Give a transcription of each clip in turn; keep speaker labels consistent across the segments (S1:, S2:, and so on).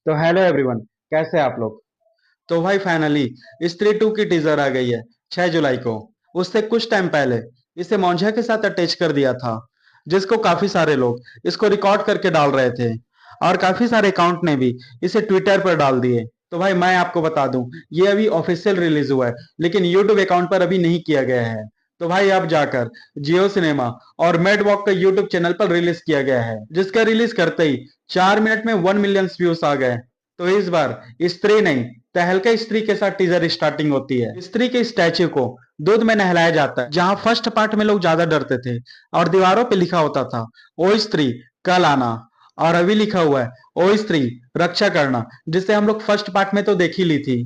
S1: तो hello everyone, कैसे हैं आप लोग। तो भाई फाइनली स्त्री 2 की टीजर आ गई है 6 जुलाई को। उससे कुछ टाइम पहले इसे मौंझा के साथ अटैच कर दिया था, जिसको काफी सारे लोग इसको रिकॉर्ड करके डाल रहे थे और काफी सारे अकाउंट ने भी इसे ट्विटर पर डाल दिए। तो भाई मैं आपको बता दूं, ये अभी ऑफिशियल रिलीज हुआ है लेकिन यूट्यूब अकाउंट पर अभी नहीं किया गया है। तो भाई अब जाकर जियो सिनेमा और मेड वॉक का यूट्यूब चैनल पर रिलीज किया गया है, जिसका रिलीज करते ही 4 मिनट में 1 मिलियन व्यूज आ गए। तो इस बार स्त्री नहीं, तहलका स्त्री के साथ टीजर स्टार्टिंग होती है। स्त्री के स्टैच्यू को दूध में नहलाया जाता है, जहां फर्स्ट पार्ट में लोग ज्यादा डरते थे और दीवारों पे लिखा होता था ओ स्त्री कल आना। और अभी लिखा हुआ है ओ स्त्री रक्षा करना, जिसे हम लोग फर्स्ट पार्ट में तो देख ही ली थी।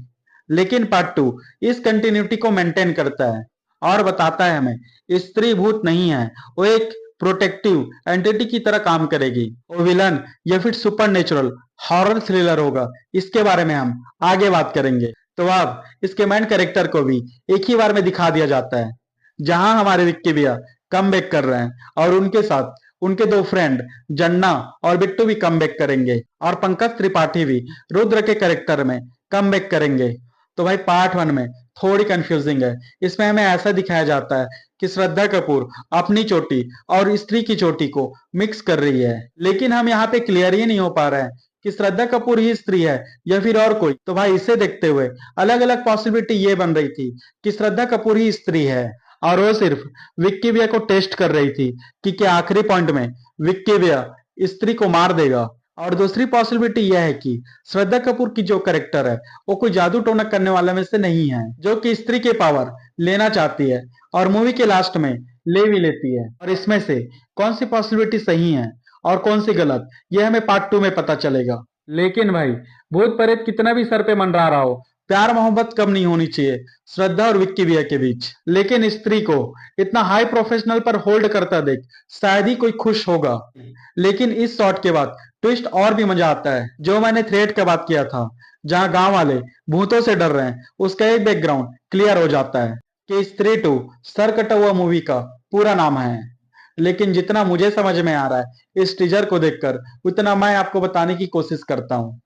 S1: लेकिन पार्ट 2 इस कंटिन्यूटी को मेंटेन करता है और बताता है हमें स्त्री भूत नहीं है, वो एक प्रोटेक्टिव एंटिटी की तरह काम करेगी। वो विलन या फिर सुपर नेचुरल हॉरर थ्रिलर होगा, इसके बारे में हम आगे बात करेंगे। तो अब इसके मेन कैरेक्टर को भी एक ही बार में दिखा दिया जाता है, जहां हमारे विक्की भैया कम बैक कर रहे हैं और उनके साथ उनके दो फ्रेंड जन्ना और बिट्टू भी कम बैक करेंगे और पंकज त्रिपाठी भी रुद्र के कैरेक्टर में कम बैक करेंगे। तो भाई पार्ट 1 में थोड़ी कंफ्यूजिंग है। इसमें हमें ऐसा दिखाया जाता है कि श्रद्धा कपूर अपनी चोटी और स्त्री की चोटी को मिक्स कर रही है, लेकिन हम यहाँ पे क्लियर ही नहीं हो पा रहे हैं कि श्रद्धा कपूर ही स्त्री है या फिर और कोई। तो भाई इसे देखते हुए अलग अलग पॉसिबिलिटी ये बन रही थी कि श्रद्धा कपूर ही स्त्री है और वो सिर्फ विक्की भैया को टेस्ट कर रही थी कि क्या आखिरी पॉइंट में विक्की भैया स्त्री को मार देगा। और दूसरी पॉसिबिलिटी यह है कि श्रद्धा कपूर की जो करेक्टर है वो कोई जादू टोना करने वाले में से नहीं है, जो कि स्त्री के पावर लेना चाहती है और मूवी के लास्ट में ले भी लेती है। और इसमें से कौन सी पॉसिबिलिटी सही है और कौन सी गलत, ये हमें पार्ट 2 में पता चलेगा। लेकिन भाई भूत प्रेत कितना भी सर पे मंडरा रहा हो, प्यार मोहब्बत कम नहीं होनी चाहिए श्रद्धा और विक्की भैया के बीच। लेकिन स्त्री को इतना हाई प्रोफेशनल पर होल्ड करता देख शायद ही कोई खुश होगा। लेकिन इस शॉट के बाद ट्विस्ट और भी मजा आता है। जो मैंने थ्रेड का बात किया था, जहां गांव वाले भूतों से डर रहे हैं, उसका एक बैकग्राउंड क्लियर हो जाता है कि स्त्री 2 सर कटा हुआ मूवी का पूरा नाम है। लेकिन जितना मुझे समझ में आ रहा है इस टीजर को देखकर, उतना मैं आपको बताने की कोशिश करता हूँ।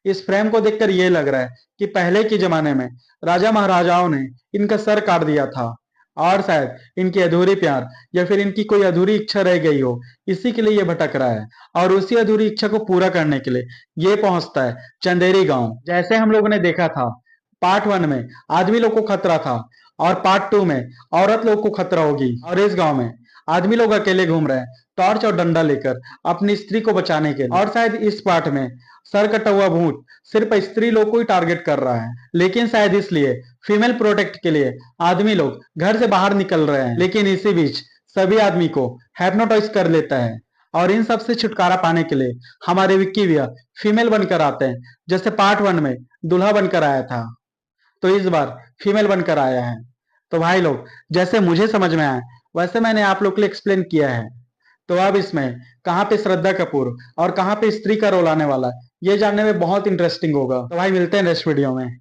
S1: इस फ्रेम को देखकर ये लग रहा है कि पहले के जमाने में राजा महाराजाओं ने इनका सर काट दिया था और शायद इनकी अधूरी प्यार या फिर इनकी कोई अधूरी इच्छा रह गई हो, इसी के लिए ये भटक रहा है। और उसी अधूरी इच्छा को पूरा करने के लिए ये पहुंचता है चंदेरी गांव। जैसे हम लोगों ने देखा था पार्ट 1 में आदमी लोग को खतरा था और पार्ट 2 में औरत लोग को खतरा होगी। और इस गांव में आदमी लोग अकेले घूम रहे हैं टॉर्च और डंडा लेकर अपनी स्त्री को बचाने के लिए। और शायद इस पार्ट में सर कटा हुआ भूत सिर्फ स्त्री लोग को ही टारगेट कर रहा है, लेकिन शायद इसलिए फीमेल प्रोटेक्ट के लिए आदमी लोग घर से बाहर निकल रहे हैं। लेकिन इसी बीच सभी आदमी को हैप्नोटाइज कर लेता है और इन सब से छुटकारा पाने के लिए हमारे विक्की भैया फीमेल बनकर आते हैं, जैसे पार्ट 1 में दूल्हा बनकर आया था, तो इस बार फीमेल बनकर आया है। तो भाई लोग जैसे मुझे समझ में आया वैसे मैंने आप लोग के लिए एक्सप्लेन किया है। तो अब इसमें कहाँ पे श्रद्धा कपूर और कहाँ पे स्त्री का रोल आने वाला है, ये जानने में बहुत इंटरेस्टिंग होगा। तो भाई मिलते हैं नेक्स्ट वीडियो में।